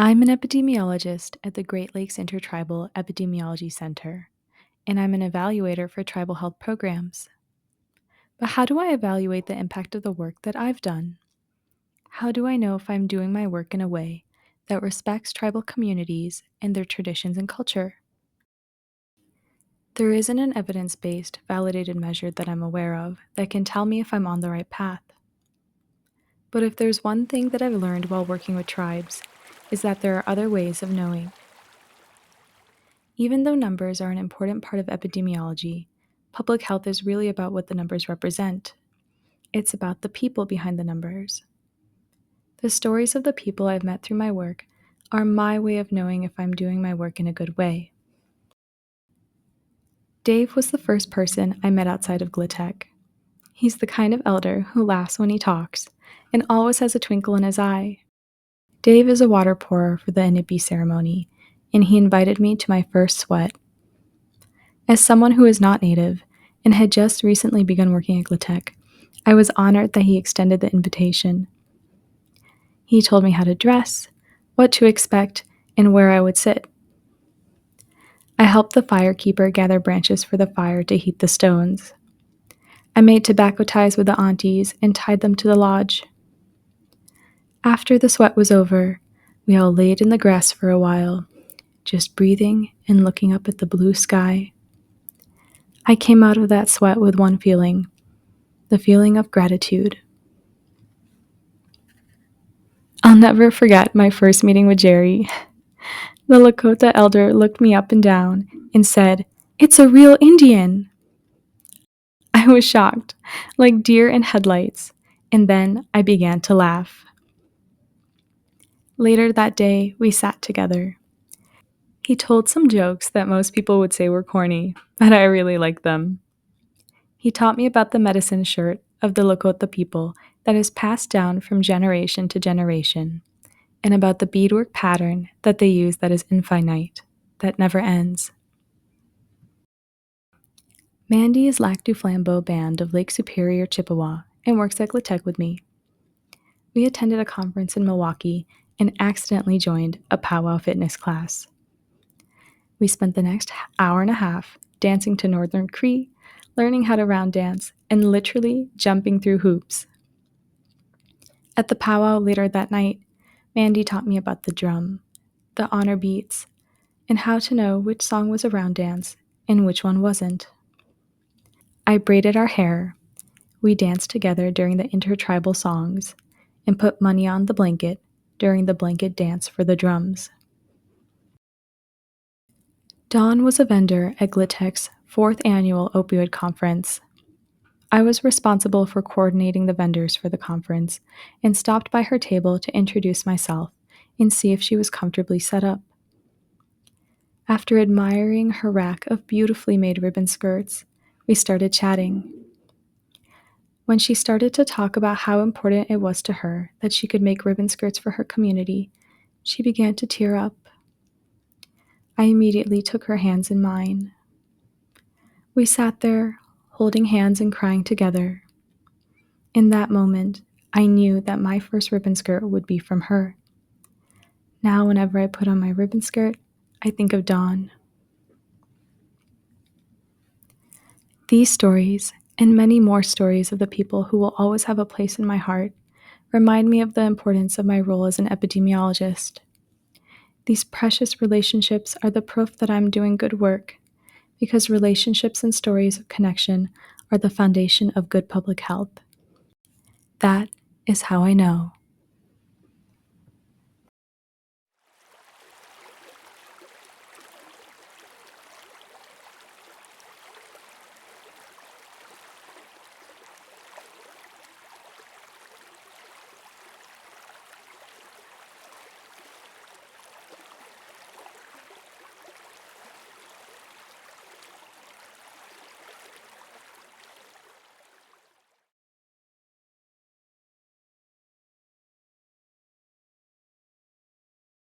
I'm an epidemiologist at the Great Lakes Intertribal Epidemiology Center, and I'm an evaluator for tribal health programs. But how do I evaluate the impact of the work that I've done? How do I know if I'm doing my work in a way that respects tribal communities and their traditions and culture? There isn't an evidence-based, validated measure that I'm aware of that can tell me if I'm on the right path. But if there's one thing that I've learned while working with tribes, is that there are other ways of knowing. Even though numbers are an important part of epidemiology, public health is really about what the numbers represent. It's about the people behind the numbers. The stories of the people I've met through my work are my way of knowing if I'm doing my work in a good way. Dave was the first person I met outside of Glitech. He's the kind of elder who laughs when he talks and always has a twinkle in his eye. Dave is a water pourer for the Inipi ceremony, and he invited me to my first sweat. As someone who is not native and had just recently begun working at Glitech, I was honored that he extended the invitation. He told me how to dress, what to expect, and where I would sit. I helped the firekeeper gather branches for the fire to heat the stones. I made tobacco ties with the aunties and tied them to the lodge. After the sweat was over, we all laid in the grass for a while, just breathing and looking up at the blue sky. I came out of that sweat with one feeling, the feeling of gratitude. I'll never forget my first meeting with Jerry. The Lakota elder looked me up and down and said, "It's a real Indian." I was shocked, like deer in headlights, and then I began to laugh. Later that day, we sat together. He told some jokes that most people would say were corny, but I really liked them. He taught me about the medicine shirt of the Lakota people that is passed down from generation to generation, and about the beadwork pattern that they use that is infinite, that never ends. Mandy is Lac du Flambeau band of Lake Superior, Chippewa, and works at Glitech with me. We attended a conference in Milwaukee and accidentally joined a powwow fitness class. We spent the next hour and a half dancing to Northern Cree, learning how to round dance, and literally jumping through hoops. At the powwow later that night, Mandy taught me about the drum, the honor beats, and how to know which song was a round dance and which one wasn't. I braided our hair. We danced together during the intertribal songs and put money on the blanket during the blanket dance for the drums. Dawn was a vendor at Glitech's 4th annual opioid conference. I was responsible for coordinating the vendors for the conference and stopped by her table to introduce myself and see if she was comfortably set up. After admiring her rack of beautifully made ribbon skirts, we started chatting. When she started to talk about how important it was to her that she could make ribbon skirts for her community, she began to tear up. I immediately took her hands in mine. We sat there, holding hands and crying together. In that moment, I knew that my first ribbon skirt would be from her. Now, whenever I put on my ribbon skirt, I think of Dawn. These stories, and many more stories of the people who will always have a place in my heart, remind me of the importance of my role as an epidemiologist. These precious relationships are the proof that I'm doing good work, because relationships and stories of connection are the foundation of good public health. That is how I know.